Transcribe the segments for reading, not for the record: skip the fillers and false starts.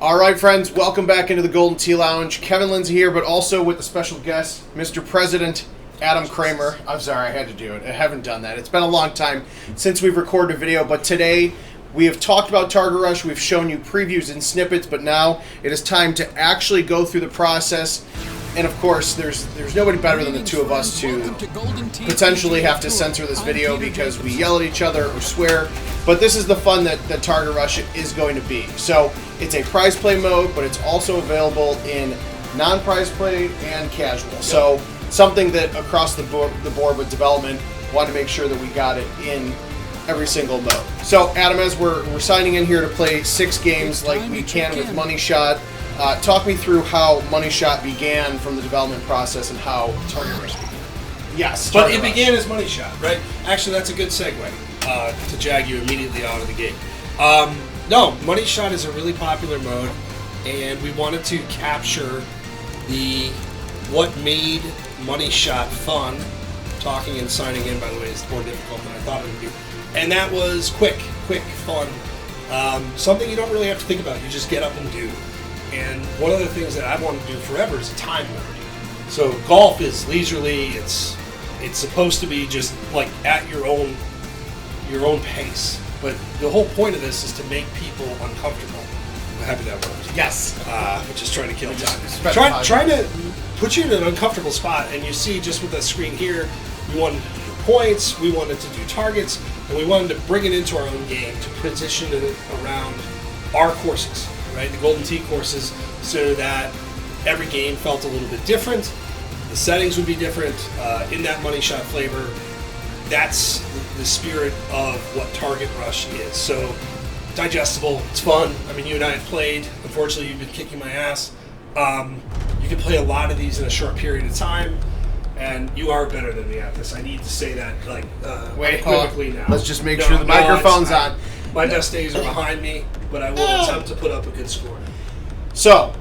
All right, friends, welcome back into the Golden Tee Lounge. Kevin Lindsay here, but also with a special guest, Mr. President Adam Kramer. I'm sorry, I had to do it. I haven't done that. It's been a long time since we've recorded a video, but today we have talked about Target Rush. We've shown you previews and snippets, but now it is time to actually go through the process. And of course, there's nobody better than the two of us to potentially have to censor this video because we yell at each other or swear. But this is the fun that Target Rush is going to be. So it's a prize play mode, but it's also available in non-prize play and casual. Yep. So something that across the board with development, wanted to make sure that we got it in every single mode. So Adam, as we're signing in here to play 6 games like we can with Money Shot, talk me through how Money Shot began from the development process and how Target Rush began. Yes, but it began as Money Shot, right? Actually, that's a good segue to jag you immediately out of the gate. No, Money Shot is a really popular mode, and we wanted to capture what made Money Shot fun. Talking and signing in, by the way, is more difficult than I thought it would be. And that was quick, fun. Something you don't really have to think about. You just get up and do. And one of the things that I want to do forever is a time mode. So golf is leisurely. It's supposed to be just like at your own pace. But the whole point of this is to make people uncomfortable. I'm happy that worked. Yes. Just trying to kill time. Trying to put you in an uncomfortable spot, and you see just with the screen here, we wanted to do points, we wanted to do targets, and we wanted to bring it into our own game to position it around our courses, right? The Golden Tee courses, so that every game felt a little bit different. The settings would be different in that Money Shot flavor. That's the spirit of what Target Rush is. So digestible, it's fun. I mean, you and I have played. Unfortunately, you've been kicking my ass. You can play a lot of these in a short period of time, and you are better than me at this. I need to say that, unequivocally now. Let's just make sure the microphone's on. My best days are behind me, but I will attempt to put up a good score. So,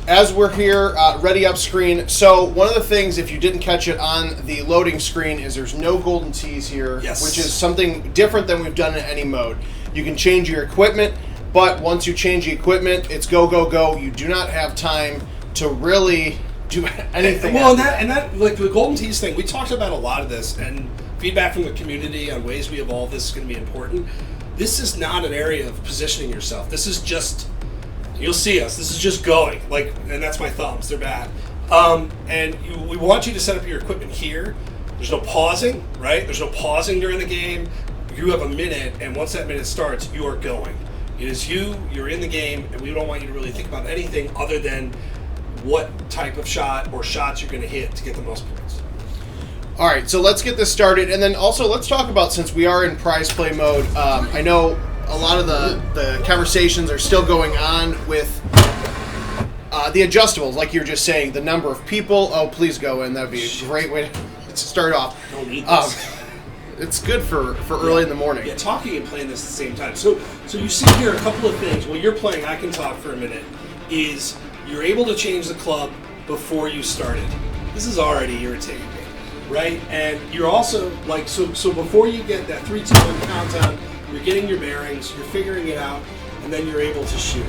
as we're here, ready up screen. So, one of the things, if you didn't catch it on the loading screen, is there's no golden tees here, yes, which is something different than we've done in any mode. You can change your equipment, but once you change the equipment, it's go, go, go. You do not have time to really do anything. Well, and that like the golden tees thing, we talked about a lot of this, and feedback from the community on ways we evolve this is going to be important. This is not an area of positioning yourself. This is just, you'll see us. This is just going, and that's my thumbs. They're bad. We want you to set up your equipment here. There's no pausing, right? There's no pausing during the game. You have a minute, and once that minute starts, you are going. It is you're in the game, and we don't want you to really think about anything other than what type of shot or shots you're going to hit to get the most points. All right, so let's get this started, and then also let's talk about, since we are in prize play mode, I know a lot of the conversations are still going on with the adjustables, like you're just saying, the number of people. Oh, please go in. That would be a great way to start off. Don't need this. It's good for early in the morning. Yeah, talking and playing this at the same time. So you see here a couple of things. While you're playing, I can talk for a minute, is you're able to change the club before you started. This is already irritating me, right? And you're also, so before you get that 3, 2, 1 countdown, you're getting your bearings, you're figuring it out, and then you're able to shoot.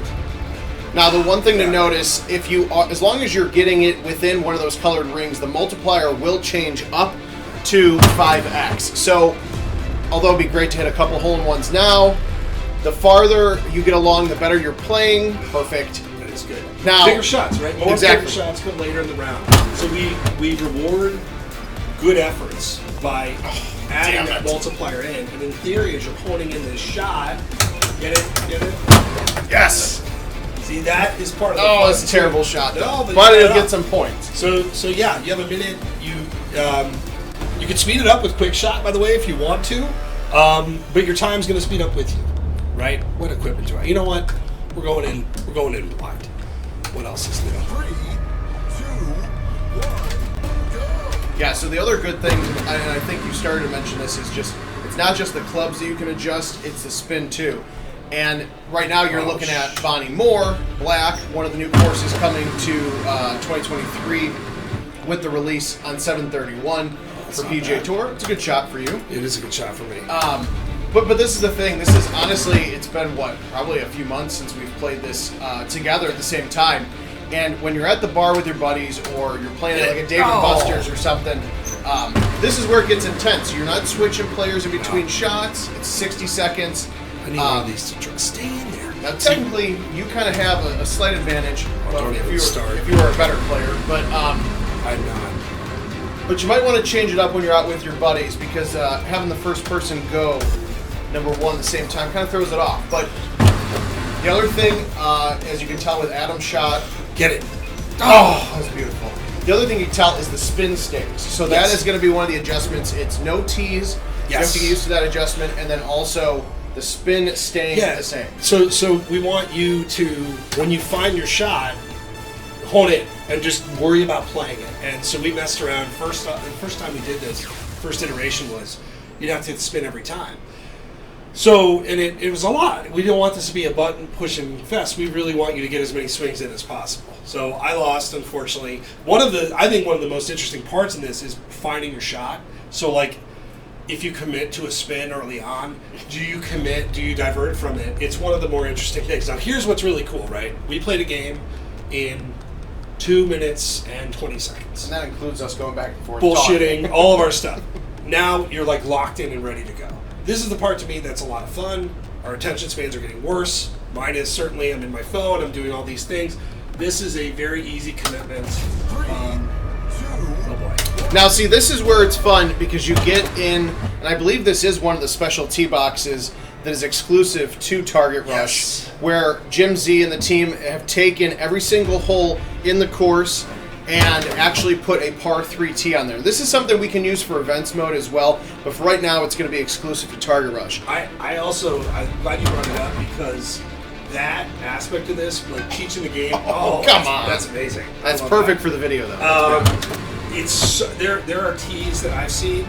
Now, the one thing to notice, as long as you're getting it within one of those colored rings, the multiplier will change up to 5x. So, although it'd be great to hit a couple hole-in-ones now, the farther you get along, the better you're playing. Perfect. That is good. Now, bigger shots, right? More exactly. Bigger shots come later in the round. So we reward good efforts by adding that multiplier in. And in theory, as you're honing in this shot, get it? Yes! See, that is part of the fun. It's a terrible shot, though. No, but it'll get some points. So yeah, you have a minute. You can speed it up with quick shot, by the way, if you want to. But your time's going to speed up with you, right? What equipment do I? You know what? We're going in wide. What else is new? 3, 2, 1, go. Yeah. So the other good thing, and I think you started to mention this, is just it's not just the clubs that you can adjust; it's the spin too. And right now you're looking at Bonnie Moore, Black, one of the new courses coming to 2023 with the release on 7/31 for PGA Tour. It's a good shot for you. It is a good shot for me. But this is the thing. This is honestly, it's been what, probably a few months since we've played this together at the same time. And when you're at the bar with your buddies, or you're playing at like a Dave and Buster's or something, this is where it gets intense. You're not switching players in between shots. It's 60 seconds. I need one of these to stay in there. Now, technically, you kind of have a slight advantage if you were a better player, but I'm not. But you might want to change it up when you're out with your buddies, because having the first person go number one at the same time kind of throws it off. But the other thing, as you can tell with Adam's shot, get it. Oh, that was beautiful. The other thing you can tell is the spin stays. So that is going to be one of the adjustments. It's no tees. Yes. You have to get used to that adjustment, and then also the spin staying the same. So we want you to, when you find your shot, hone it and just worry about playing it. And so we messed around. The first time we did this, first iteration was you'd have to hit the spin every time. So, and it was a lot. We didn't want this to be a button pushing fest. We really want you to get as many swings in as possible. So I lost, unfortunately. I think one of the most interesting parts in this is finding your shot. So like, if you commit to a spin early on, do you commit? Do you divert from it? It's one of the more interesting things. Now, here's what's really cool, right? We played a game in 2 minutes and 20 seconds. And that includes us going back and forth. Bullshitting, all of our stuff. Now you're like locked in and ready to go. This is the part to me that's a lot of fun. Our attention spans are getting worse. Mine is certainly, I'm in my phone, I'm doing all these things. This is a very easy commitment. Oh boy. Now see, this is where it's fun, because you get in, and I believe this is one of the special tee boxes that is exclusive to Target Rush, where Jim Z and the team have taken every single hole in the course and actually put a par 3 tee on there. This is something we can use for events mode as well, but for right now it's going to be exclusive to Target Rush. I'm glad you brought it up, because that aspect of this, like teaching the game, come on. That's amazing. That's perfect for the video though. There are tees that I've seen.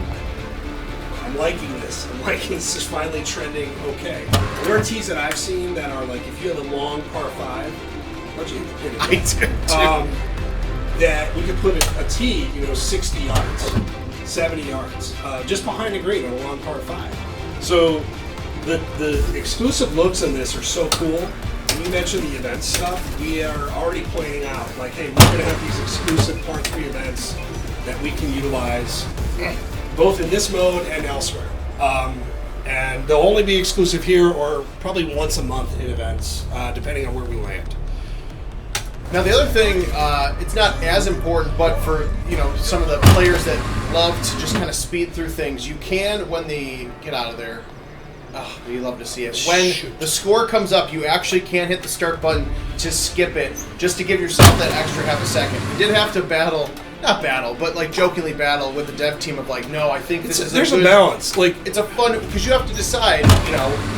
I'm liking this. This is finally trending okay. There are tees that I've seen that are like, if you have a long par 5, why'd you hit it? I did too. That we could put a tee, 60 yards, 70 yards, just behind the green on a long par 5. So the exclusive looks in this are so cool. When you mentioned the event stuff, we are already planning out, like, hey, we're going to have these exclusive par 3 events that we can utilize both in this mode and elsewhere. And they'll only be exclusive here, or probably once a month in events, depending on where we land. Now the other thing, it's not as important, but for some of the players that love to just kind of speed through things, you can, when the get out of there. Oh, you love to see it. When the score comes up, you actually can hit the start button to skip it, just to give yourself that extra half a second. You did have to but like jokingly battle with the dev team of like, no, I think this is there's a balance. Like, it's a fun, because you have to decide.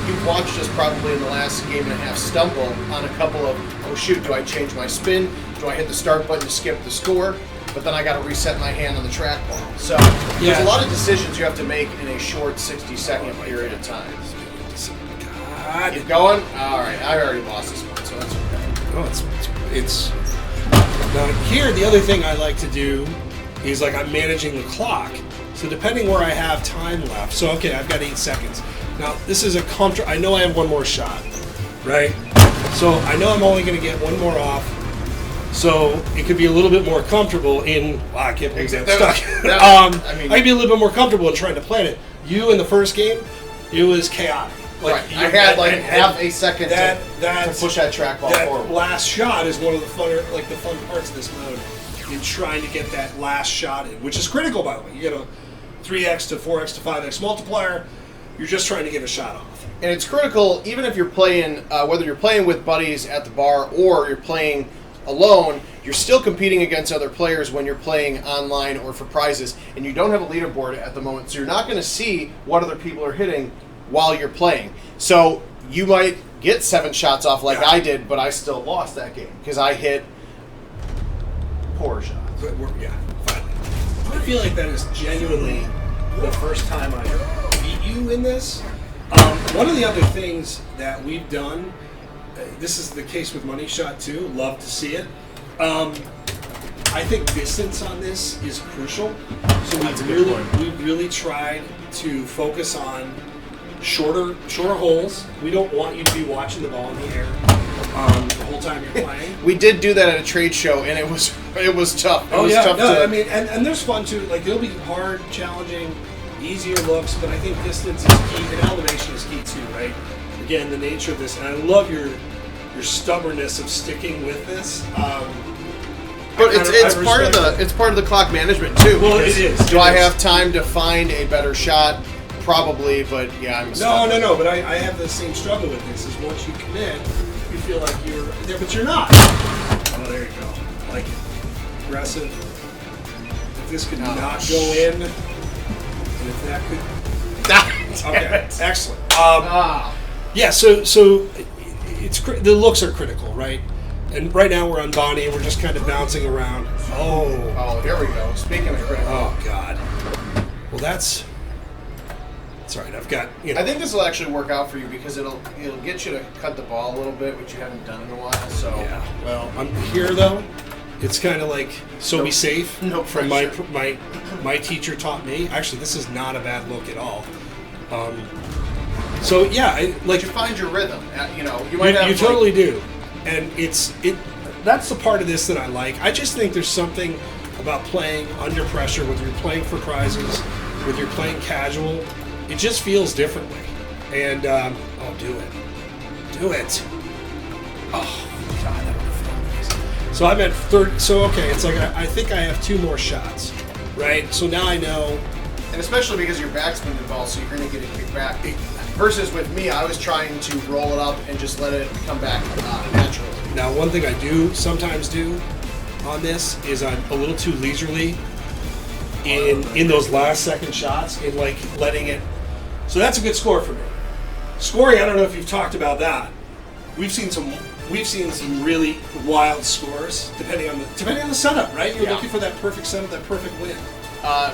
You've watched us probably in the last game and a half stumble on a couple of, oh shoot, do I change my spin? Do I hit the start button to skip the score? But then I got to reset my hand on the trackball. So there's a lot of decisions you have to make in a short 60-second period of time. God. Keep going. All right, I already lost this one, so that's okay. Oh, it's now here. The other thing I like to do is, like, I'm managing the clock. So depending where I have time left. So okay, I've got 8 seconds. Now this is a comfortable. I know I have one more shot, right? So I know I'm only going to get one more off. So it could be a little bit more comfortable in. Wow, I can't believe I'm stuck. I could be a little bit more comfortable in trying to plan it. You in the first game, it was chaotic. Like, right. I had half a second to push that trackball forward. That last shot is one of the fun parts of this mode. In trying to get that last shot in, which is critical, by the way. You get a 3x to 4x to 5x multiplier. You're just trying to get a shot off. And it's critical, even if you're playing, whether you're playing with buddies at the bar or you're playing alone, you're still competing against other players when you're playing online or for prizes, and you don't have a leaderboard at the moment, so you're not going to see what other people are hitting while you're playing. So you might get 7 shots off like I did, but I still lost that game because I hit poor shots. Yeah, finally. I feel like that is genuinely the first time I beat you in this. One of the other things that we've done, this is the case with Money Shot too, love to see it. I think distance on this is crucial. So we've really tried to focus on shorter holes. We don't want you to be watching the ball in the air the whole time you're playing. We did do that at a trade show, and it was tough. It was tough I mean, and there's fun too. Like it'll be hard, challenging, easier looks, but I think distance is key, and elevation is key too, right? Again, the nature of this, and I love your stubbornness of sticking with this. But it's part of the clock management too. Well, it is. Do I have time to find a better shot? Probably, but yeah, I'm stubborn. No. But I have the same struggle with this. Is once you commit, you feel like you're there, but you're not. Oh, there you go. I like it. Aggressive. If this could not go in, and if that could. Okay, excellent. Yeah. So it's the looks are critical, right? And right now we're on Bonnie. We're just kind of bouncing around. Oh, here we go. Speaking of critical. Oh God. Well, that's all right. I've got. I think this will actually work out for you because it'll get you to cut the ball a little bit, which you haven't done in a while. So yeah. Well, I'm here though. It's kind of like be safe. No from pressure. my teacher taught me. Actually, this is not a bad look at all. So yeah, but you find your rhythm. You might have. You totally do. And that's the part of this that I like. I just think there's something about playing under pressure, whether you're playing for prizes, whether you're playing casual, it just feels differently. And, do it. Oh, God, that would have felt amazing. So I'm at third, so okay, it's like I think I have 2 more shots, right? So now I know. And especially because your backspin involved, so you're going to get it kicked back. Versus with me, I was trying to roll it up and just let it come back naturally. Now, one thing I do sometimes do on this is I'm a little too leisurely in those last second shots in like letting it. So that's a good score for me. Scoring, I don't know if you've talked about that. We've seen some really wild scores depending on the setup, right? You're looking for that perfect setup, that perfect win.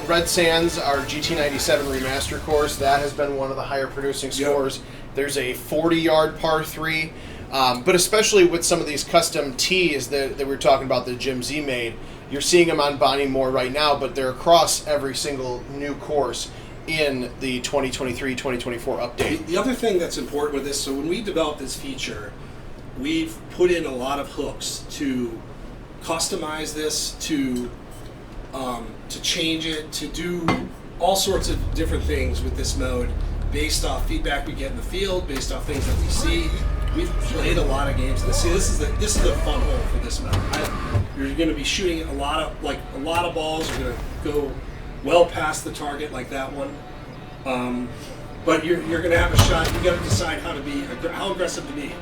Red Sands, our GT97 remaster course, that has been one of the higher producing scores. Yep. There's a 40-yard par 3, but especially with some of these custom tees that we were talking about that Jim Z made, you're seeing them on Bonnie more right now, but they're across every single new course in the 2023-2024 update. The other thing that's important with this, so when we developed this feature, we've put in a lot of hooks to customize this, to change it, to do all sorts of different things with this mode based off feedback we get in the field, based off things that we see. We've played a lot of games. This is the fun hole for this mode. You're going to be shooting a lot of balls are going to go well past the target like that one. But you're going to have a shot. You got to decide how aggressive to be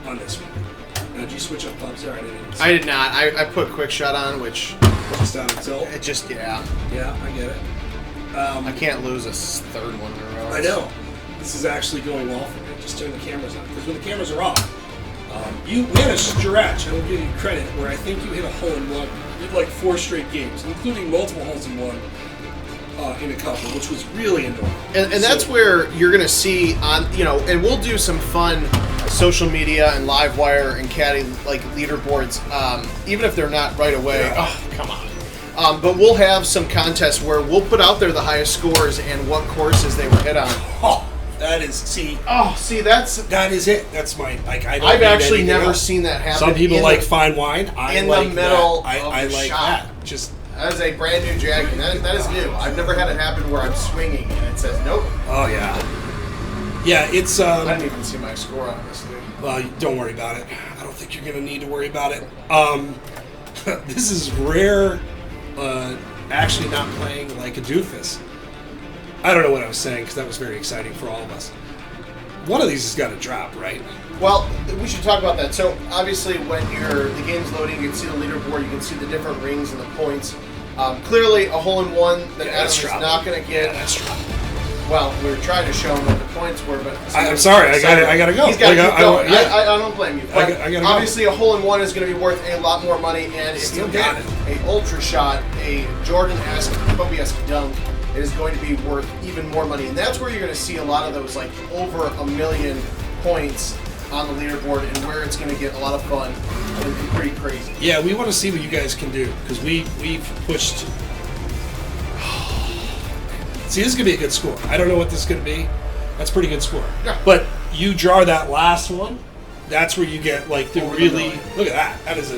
on this one. Now, did you switch up clubs there? I did not. I put quick shot on, which just out of tilt. It just Yeah, I get it. I can't lose a third one in a row. I know. This is actually going well for me. Just turn the cameras on, because when the cameras are off, we had a stretch. I will give you credit where I think you hit a hole in one. You had like 4 straight games, including multiple holes in one. In a couple, which was really annoying. And that's where you're going to see on, and we'll do some fun social media and Livewire and Caddy like leaderboards, even if they're not right away. Yeah. Oh, come on. But we'll have some contests where we'll put out there the highest scores and what courses they were hit on. Oh, that is that is it. That's my I've actually never seen that happen. Some people like fine wine. I in like the middle that. I like shot. that. Just. That is a brand new jacket. That is new. I've never had it happen where I'm swinging and it says nope. Oh yeah. Yeah, it's. I didn't even see my score on this thing. Well, don't worry about it. I don't think you're going to need to worry about it. This is rare. Actually, not playing like a doofus. I don't know what I was saying because that was very exciting for all of us. One of these has got to drop, right? Well, we should talk about that. So, obviously, when the game's loading, you can see the leaderboard, you can see the different rings and the points. Clearly, a hole-in-one that Adam is not going to get. Yeah, that's dropping. Well, we were trying to show him what the points were, but... I'm sorry, I got to go. He's got to keep going. I don't blame you. But I gotta obviously, a hole-in-one is going to be worth a lot more money, and if you get a ultra shot, a Jordan-esque, Kobe-esque dunk, it is going to be worth even more money. And that's where you're going to see a lot of those, like, over 1 million points on the leaderboard, and where it's going to get a lot of fun and pretty crazy. Yeah, we want to see what you guys can do, because we've pushed... See, this is going to be a good score. I don't know what this is going to be. That's a pretty good score. Yeah. But you draw that last one, that's where you get like the really look at that. That is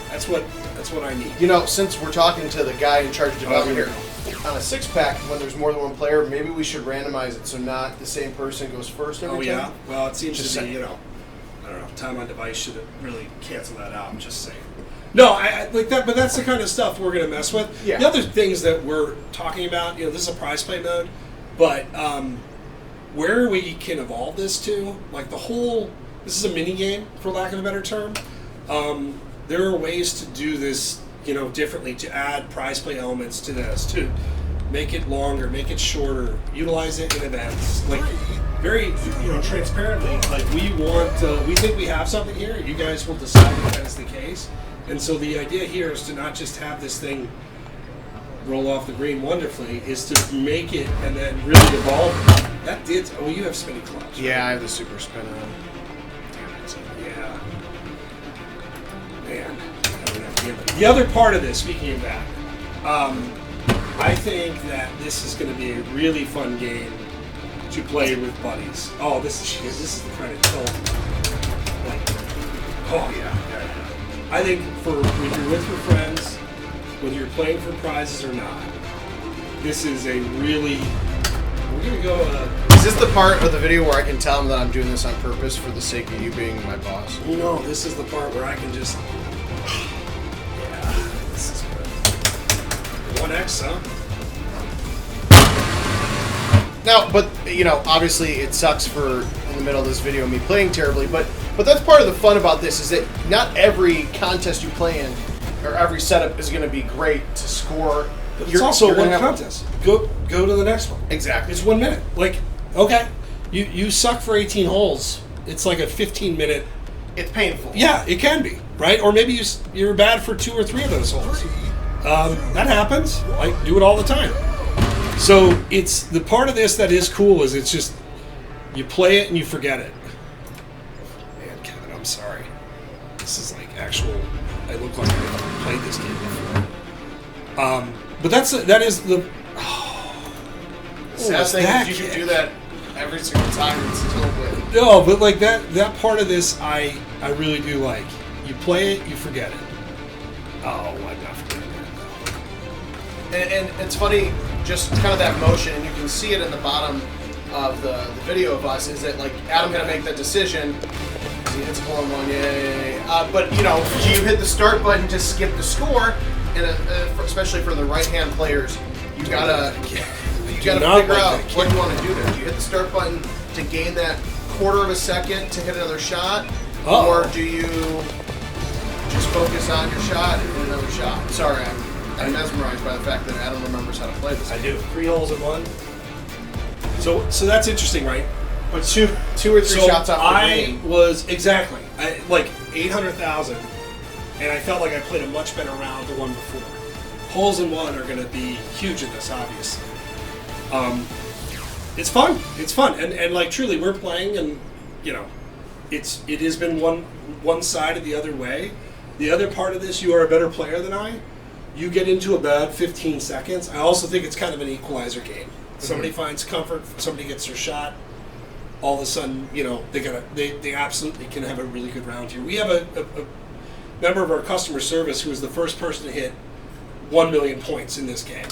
that's what I need. You know, since we're talking to the guy in charge of development here, on a 6-pack, when there's more than one player, maybe we should randomize it so not the same person goes first every time. Oh yeah. Well, it seems Just to be saying. you know, I don't know. Time on device should really cancel that out. I'm just saying. No, I like that, but that's the kind of stuff we're gonna mess with. Yeah. The other things that we're talking about, you know, this is a prize play mode, but where we can evolve this to, like this is a mini game, for lack of a better term. There are ways to do this, you know, differently, to add prize play elements to this, to make it longer, make it shorter, utilize it in events, like very, you know, transparently. Like we think we have something here. You guys will decide if that is the case. And so the idea here is to not just have this thing roll off the green wonderfully, is to make it and then really evolve it. That did. Oh, you have spinning clubs. Yeah, I have the super spin on. Yeah. Man. The other part of this, speaking of that, I think that this is going to be a really fun game to play with buddies. Oh, this is the kind of tilt. Like, oh yeah. I think if you're with your friends, whether you're playing for prizes or not, this is a really. We're gonna go. Is this the part of the video where I can tell him that I'm doing this on purpose for the sake of you being my boss? No, this is the part where I can just. Yeah, this is good. 1x, huh? Now, but you know, obviously it sucks for in the middle of this video me playing terribly, but that's part of the fun about this is that not every contest you play in or every setup is going to be great to score. It's also one contest. Go to the next one. Exactly. It's 1 minute. Like, okay, you suck for 18 holes. It's like a 15-minute. It's painful. Yeah, it can be, right? Or maybe you're bad for 2 or 3 of those holes. That happens. I do it all the time. So it's the part of this that is cool is it's just you play it and you forget it. Man, Kevin, I'm sorry. This is like actual. I look like I've played this game before. But that is the. Sad thing is you can do that every single time and still win. No, but like that part of this, I really do like. You play it, you forget it. Oh, I'm not forgetting that. And it's funny, just kind of that motion, and you can see it in the bottom of the video of us, is that like Adam gonna make that decision. He hits a hole in one, yay! But you know, do you hit the start button to skip the score? And especially for the right-hand players, you gotta figure out what you want to do there. Do you hit the start button to gain that quarter of a second to hit another shot, or do you just focus on your shot and hit another shot? Sorry, I'm mesmerized by the fact that Adam remembers how to play this. I do. 3 holes in one. So that's interesting, right? But two or three shots off the green. I was exactly like 800,000, and I felt like I played a much better round the one before. Holes in one are going to be huge in this, obviously. It's fun. It's fun, and like truly, we're playing, and you know, it has been one sided the other way. The other part of this, you are a better player than I. You get into about 15 seconds. I also think it's kind of an equalizer game. Somebody finds comfort, somebody gets their shot. All of a sudden, you know, they absolutely can have a really good round here. We have a member of our customer service who was the first person to hit 1 million points in this game.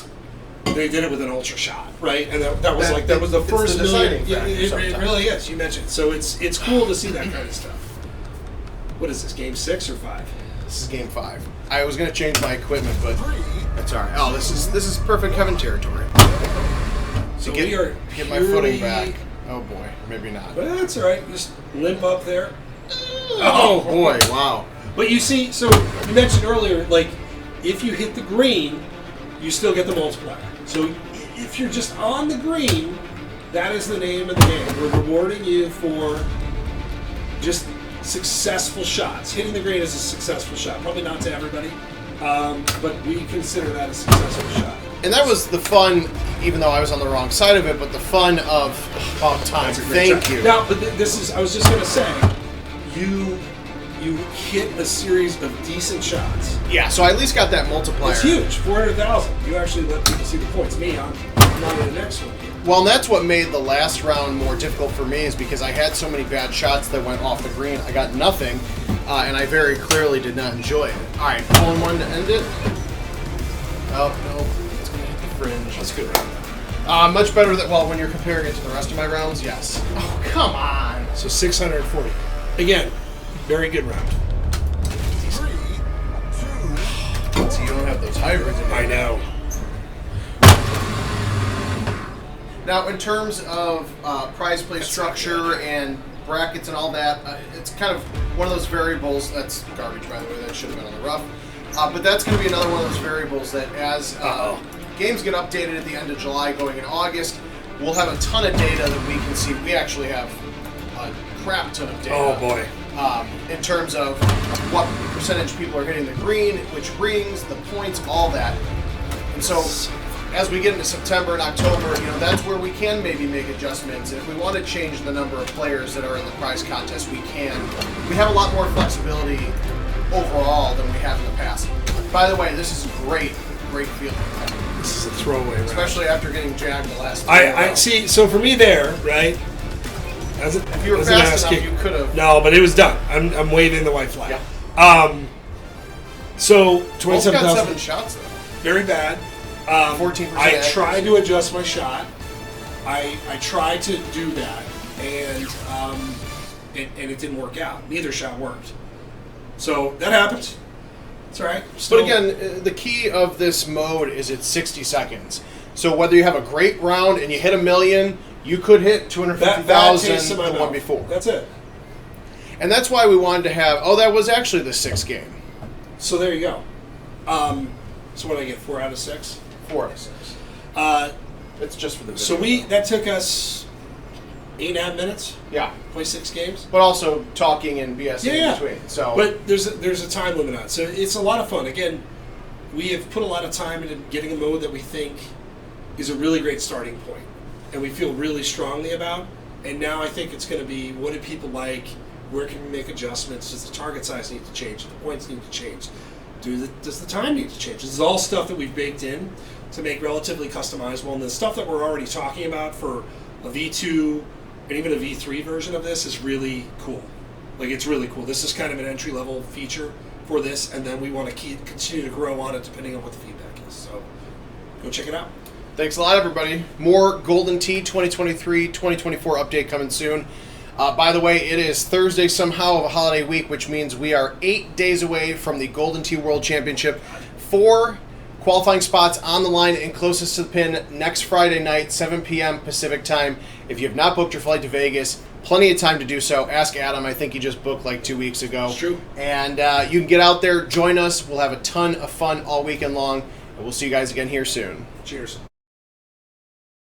They did it with an ultra shot, right? And that was the first million. It really is. You mentioned it. So it's cool to see that kind of stuff. What is this, game 6 or 5? This is game 5. I was gonna change my equipment, but that's all right. Oh, this is perfect Kevin territory. So get my footing back. Oh boy, maybe not. But that's all right. Just limp up there. Oh boy, wow. But you see, so you mentioned earlier, like if you hit the green, you still get the multiplier. So if you're just on the green, that is the name of the game. We're rewarding you for just successful shots. Hitting the green is a successful shot. Probably not to everybody, but we consider that a successful shot. And that was the fun, even though I was on the wrong side of it, but the fun of time. Thank you. Now, but this is, I was just going to say, you hit a series of decent shots. Yeah, so I at least got that multiplier. It's huge, 400,000. You actually let people see the points. Me, I'm not in the next one here. Well, and that's what made the last round more difficult for me, is because I had so many bad shots that went off the green. I got nothing, and I very clearly did not enjoy it. All right, hole in one to end it. Oh, no, it's going to hit the fringe. That's a good round. Much better than, well, when you're comparing it to the rest of my rounds, yes. Oh, come on. So 640. Again, very good round. 3, 2. So you don't have those hybrids in there. I know. Now, in terms of prize play structure and brackets and all that, it's kind of one of those variables. That's garbage, by the way. That should have been on the rough. But that's going to be another one of those variables that as games get updated at the end of July going in August, we'll have a ton of data that we can see. We actually have a crap ton of data. Oh, boy. In terms of what percentage people are hitting the green, which rings, the points, all that. And so as we get into September and October, that's where we can maybe make adjustments. If we want to change the number of players that are in the prize contest, we can. We have a lot more flexibility overall than we have in the past. By the way, this is great feeling. This is a throwaway round. Especially after getting jagged the last I see, so for me there, right? If you were fast enough, you could have. No, but it was done. I'm waving the white flag. Yeah. So Both 27,000. got 7 shots, though. Very bad. 14% I accuracy. tried to adjust my shot. I tried to do that, and it didn't work out. Neither shot worked. So that happens. It's all right. But again, the key of this mode is it's 60 seconds. So whether you have a great round and you hit 1 million, you could hit 250,000 the one before. That's it. And that's why we wanted to have. Oh, that was actually the 6th game. So there you go. So what did I get? 4 out of 6. 4 out of 6. It's just for the video. So that took us 8.5 minutes. Yeah. Play 6 games. But also talking and BSing in between. So. But there's a time limit on it. So it's a lot of fun. Again, we have put a lot of time into getting a mode that we think is a really great starting point, and we feel really strongly about. And now I think it's going to be, what do people like? Where can we make adjustments? Does the target size need to change? Do the points need to change? Does the time need to change? This is all stuff that we've baked in to make relatively customizable. And the stuff that we're already talking about for a V2 and even a V3 version of this is really cool. Like, it's really cool. This is kind of an entry-level feature for this, and then we want to continue to grow on it depending on what the feedback is. So go check it out. Thanks a lot, everybody. More Golden Tee 2023-2024 update coming soon. By the way, it is Thursday somehow of a holiday week, which means we are 8 days away from the Golden Tee World Championship. 4 qualifying spots on the line and closest to the pin next Friday night, 7 p.m. Pacific time. If you have not booked your flight to Vegas, plenty of time to do so. Ask Adam. I think he just booked like 2 weeks ago. It's true. And you can get out there, join us. We'll have a ton of fun all weekend long. And we'll see you guys again here soon. Cheers.